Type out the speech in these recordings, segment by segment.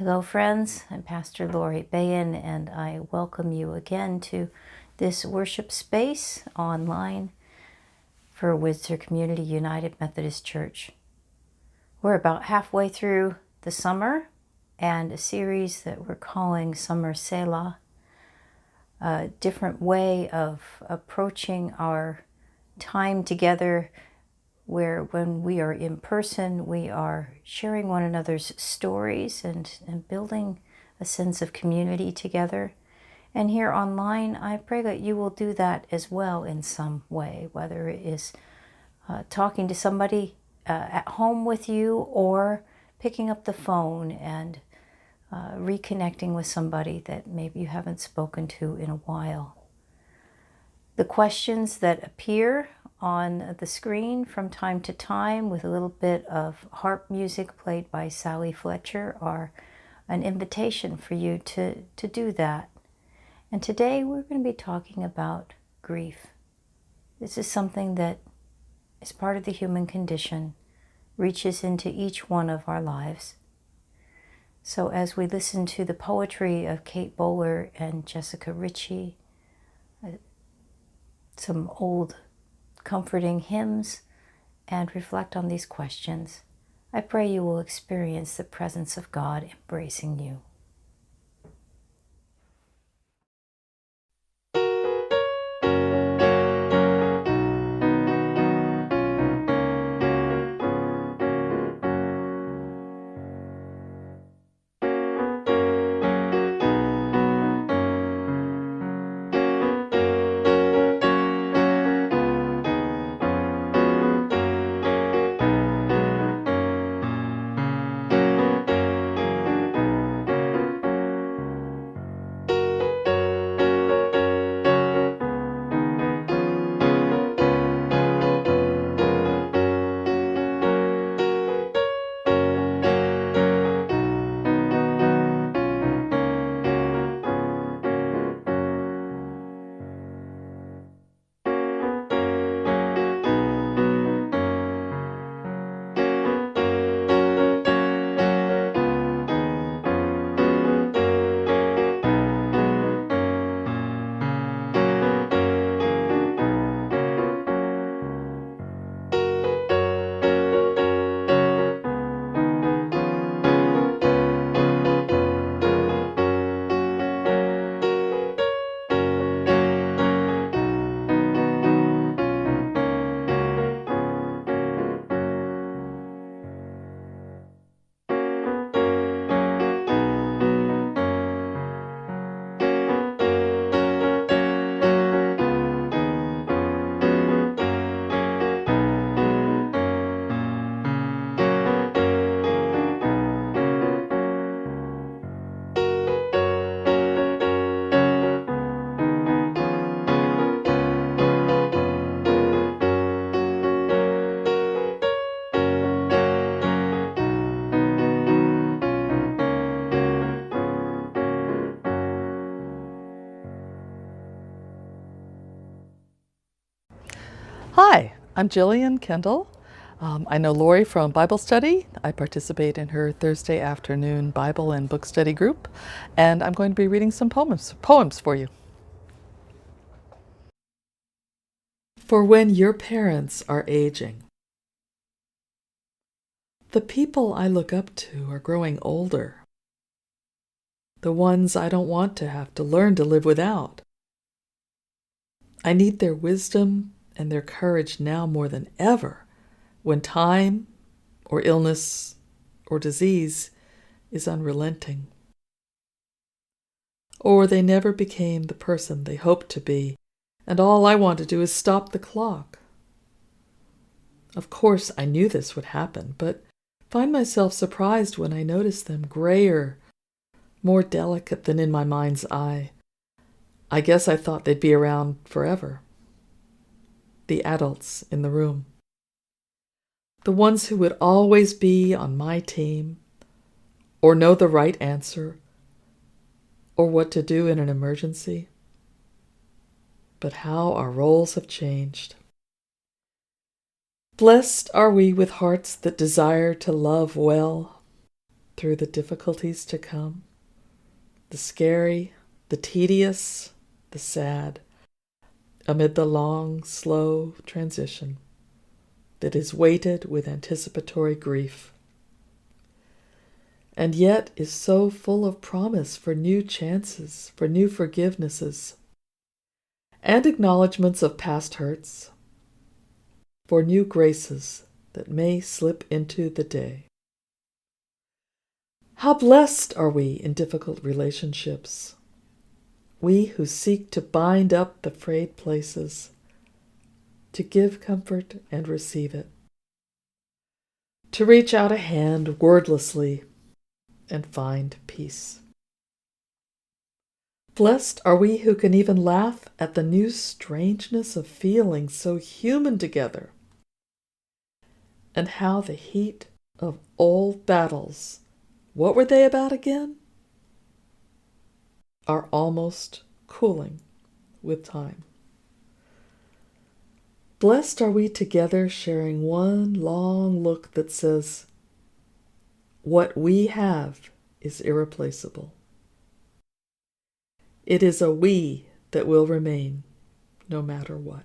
Hello, friends. I'm Pastor Lori Bayan, and I welcome you again to this worship space online for Windsor Community United Methodist Church. We're about halfway through the summer and a series that we're calling Summer Selah, a different way of approaching our time together, where when we are in person, we are sharing one another's stories and building a sense of community together. And here online, I pray that you will do that as well in some way, whether it is talking to somebody at home with you or picking up the phone and reconnecting with somebody that maybe you haven't spoken to in a while. The questions that appear on the screen from time to time with a little bit of harp music played by Sally Fletcher are an invitation for you to do that. And today we're going to be talking about grief. This is something that is part of the human condition, reaches into each one of our lives. So as we listen to the poetry of Kate Bowler and Jessica Ritchie, some old comforting hymns, and reflect on these questions, I pray you will experience the presence of God embracing you. Hi, I'm Jillian Kendall. I know Lori from Bible study. I participate in her Thursday afternoon Bible and book study group, and I'm going to be reading some poems for you. For when your parents are aging. The people I look up to are growing older. The ones I don't want to have to learn to live without. I need their wisdom and their courage now more than ever, when time or illness or disease is unrelenting. Or they never became the person they hoped to be, and all I want to do is stop the clock. Of course, I knew this would happen, but find myself surprised when I notice them grayer, more delicate than in my mind's eye. I guess I thought they'd be around forever. The adults in the room. The ones who would always be on my team, or know the right answer, or what to do in an emergency. But how our roles have changed. Blessed are we with hearts that desire to love well, through the difficulties to come, the scary, the tedious, the sad, amid the long, slow transition that is weighted with anticipatory grief, and yet is so full of promise for new chances, for new forgivenesses, and acknowledgments of past hurts, for new graces that may slip into the day. How blessed are we in difficult relationships, we who seek to bind up the frayed places, to give comfort and receive it, to reach out a hand wordlessly and find peace. Blessed are we who can even laugh at the new strangeness of feeling so human together, and how the heat of old battles, what were they about again? Are almost cooling with time. Blessed are we together sharing one long look that says, what we have is irreplaceable. It is a we that will remain no matter what.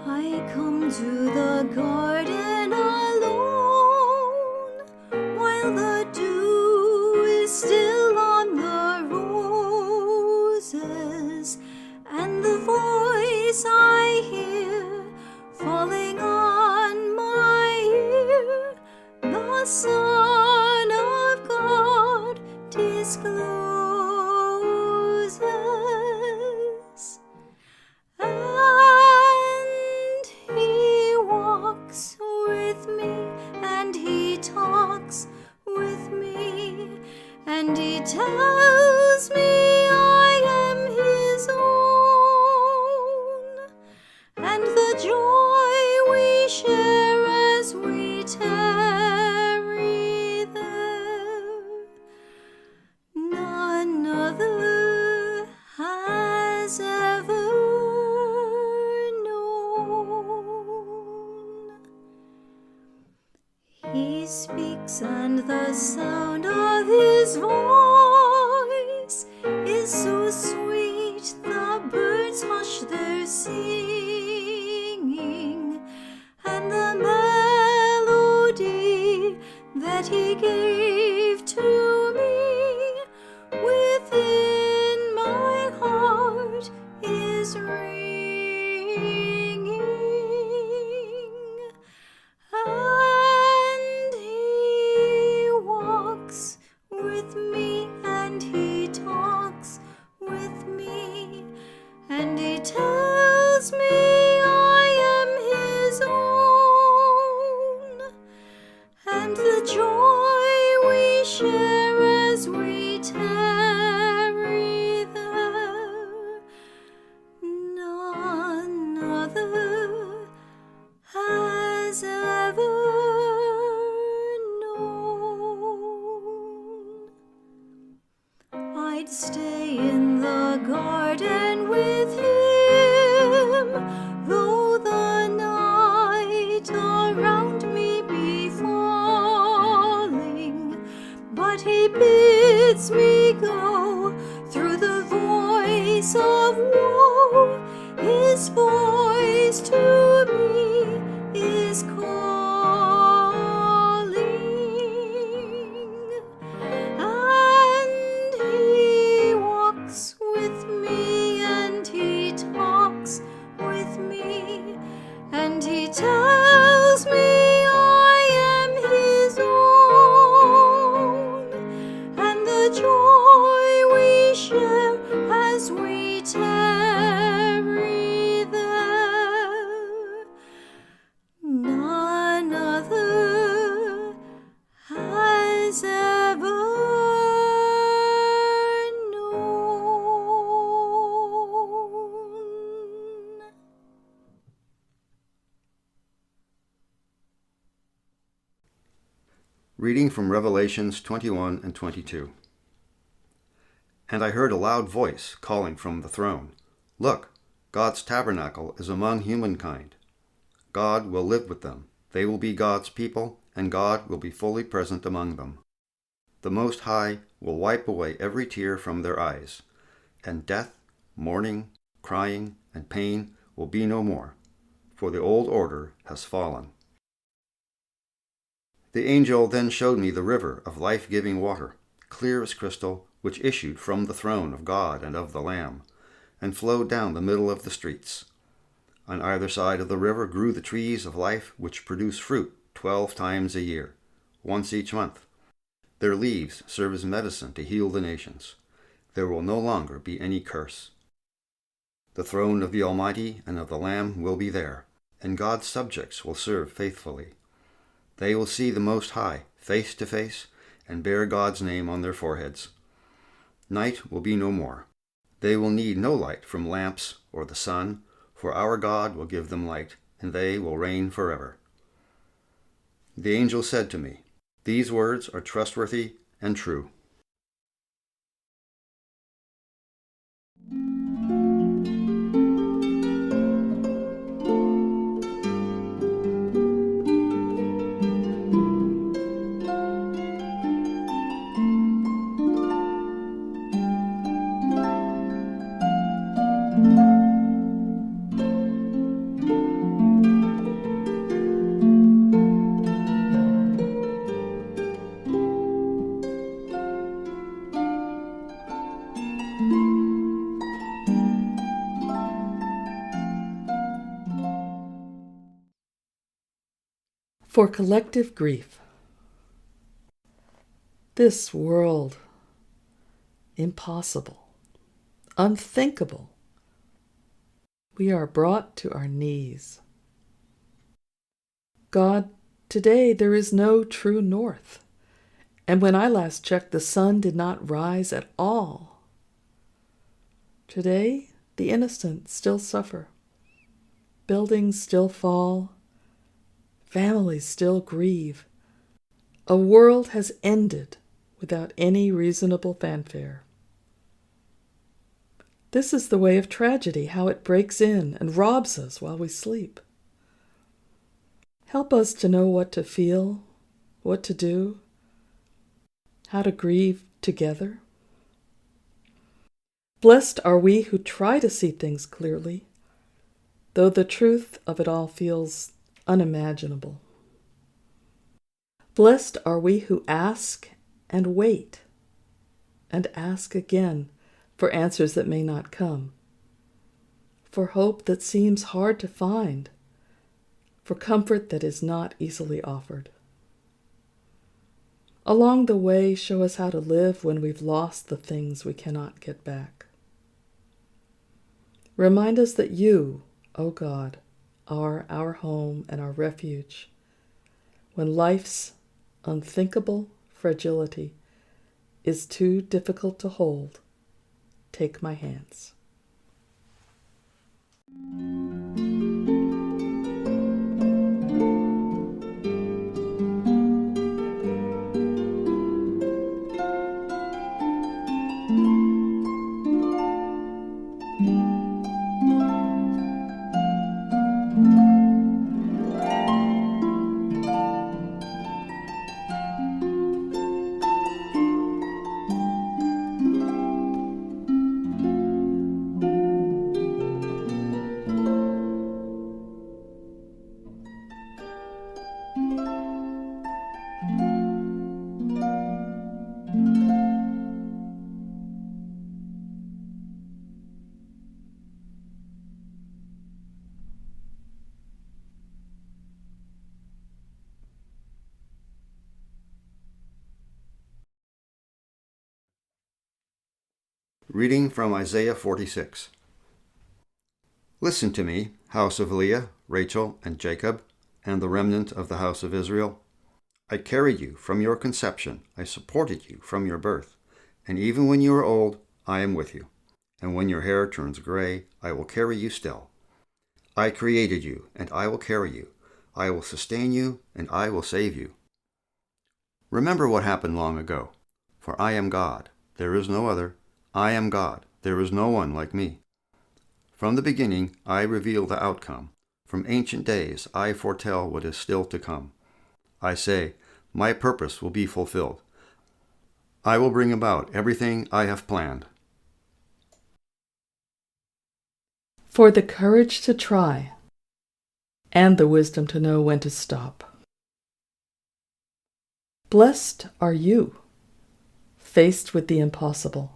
I come to the garden alone, while the dew is still on the roses, and the voice I hear falling on my ear, the Son of God discloses. And he walks with me, and he talks with me, and he tells me I am his own, and the joy we share as we tarry there, none other has ever known. He speaks, and the sound of his voice is so sweet the birds hush their singing, and the melody that he gave to me within my heart is ringing. And he walks with me, and he talks with me, and he tells me I am his own, and the joy we share as we tarry there, none other has ever known. I'd stay in the garden with him, though the night around me be falling, but he bids me go through the voice of woe. His voice to me is calling, and he walks with me, and he talks with me, and he tells me I am his own, and the joy we share as we tarry there, none other has ever known. Reading from Revelations 21 and 22. And I heard a loud voice calling from the throne, "Look, God's tabernacle is among humankind. God will live with them. They will be God's people, and God will be fully present among them. The Most High will wipe away every tear from their eyes, and death, mourning, crying, and pain will be no more, for the old order has fallen." The angel then showed me the river of life-giving water, clear as crystal, which issued from the throne of God and of the Lamb, and flowed down the middle of the streets. On either side of the river grew the trees of life, which produce fruit 12 times a year, once each month. Their leaves serve as medicine to heal the nations. There will no longer be any curse. The throne of the Almighty and of the Lamb will be there, and God's subjects will serve faithfully. They will see the Most High face to face and bear God's name on their foreheads. Night will be no more. They will need no light from lamps or the sun, for our God will give them light, and they will reign forever. The angel said to me, "These words are trustworthy and true." For collective grief. This world, impossible, unthinkable. We are brought to our knees. God, today there is no true north, and when I last checked, the sun did not rise at all. Today, the innocent still suffer, buildings still fall, families still grieve. A world has ended without any reasonable fanfare. This is the way of tragedy, how it breaks in and robs us while we sleep. Help us to know what to feel, what to do, how to grieve together. Blessed are we who try to see things clearly, though the truth of it all feels unimaginable. Blessed are we who ask and wait, and ask again for answers that may not come, for hope that seems hard to find, for comfort that is not easily offered. Along the way, show us how to live when we've lost the things we cannot get back. Remind us that you, O God, are our home and our refuge. When life's unthinkable fragility is too difficult to hold, take my hands. Reading from Isaiah 46. Listen to me, house of Leah, Rachel, and Jacob, and the remnant of the house of Israel. I carried you from your conception, I supported you from your birth, and even when you are old, I am with you, and when your hair turns gray, I will carry you still. I created you, and I will carry you. I will sustain you, and I will save you. Remember what happened long ago, for I am God, there is no other. I am God, there is no one like me. From the beginning, I reveal the outcome. From ancient days, I foretell what is still to come. I say, my purpose will be fulfilled. I will bring about everything I have planned. For the courage to try, and the wisdom to know when to stop. Blessed are you, faced with the impossible.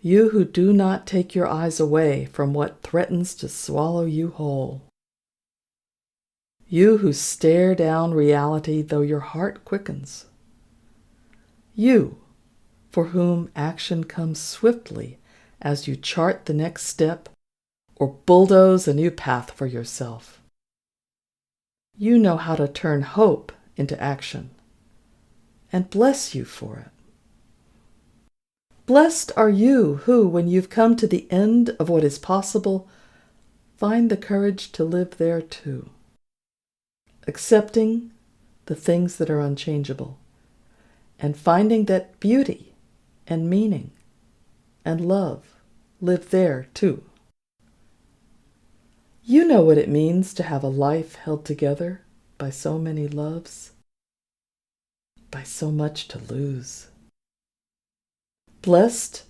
You who do not take your eyes away from what threatens to swallow you whole. You who stare down reality though your heart quickens. You, for whom action comes swiftly as you chart the next step or bulldoze a new path for yourself. You know how to turn hope into action, and bless you for it. Blessed are you who, when you've come to the end of what is possible, find the courage to live there too, accepting the things that are unchangeable, and finding that beauty and meaning and love live there too. You know what it means to have a life held together by so many loves, by so much to lose. Blessed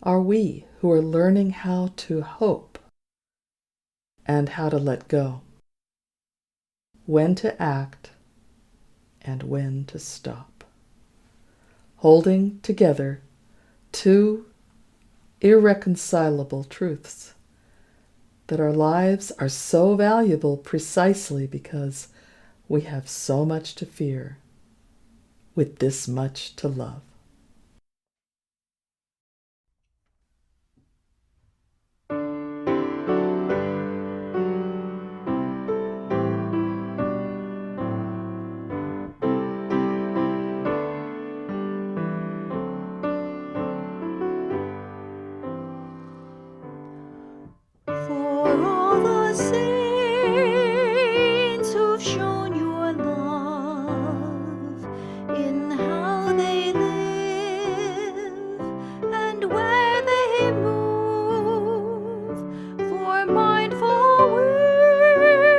are we who are learning how to hope and how to let go, when to act and when to stop, holding together two irreconcilable truths, that our lives are so valuable precisely because we have so much to fear with this much to love. For all the saints who've shown your love in how they live and where they move, for mindful women,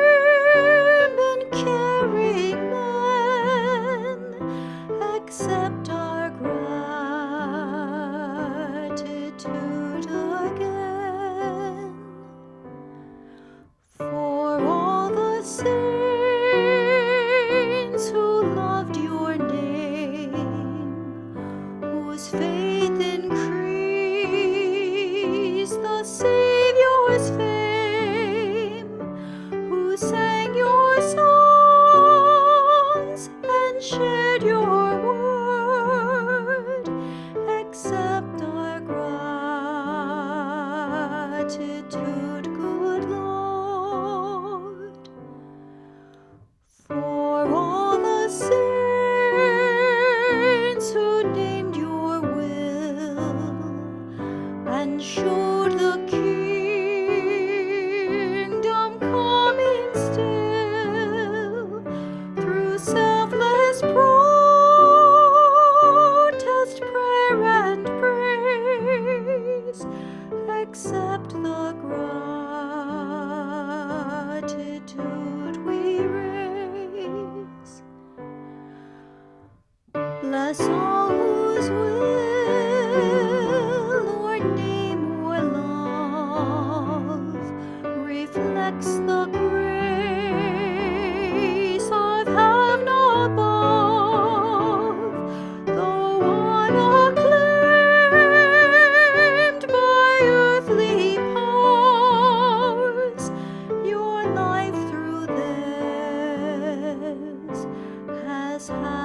caring men, accept our gratitude again. For all the saints who loved your name, whose faith increased the Savior's fame, who sang your songs and shared your word, accept our gratitude, good Lord. For all the saints who named your will and showed the kingdom coming still, through selfless protest, prayer and praise, accept the gratitude we raise. Bless all whose will or name or love reflects the grace of heaven above, though unacclaimed by earthly powers, your life through theirs has had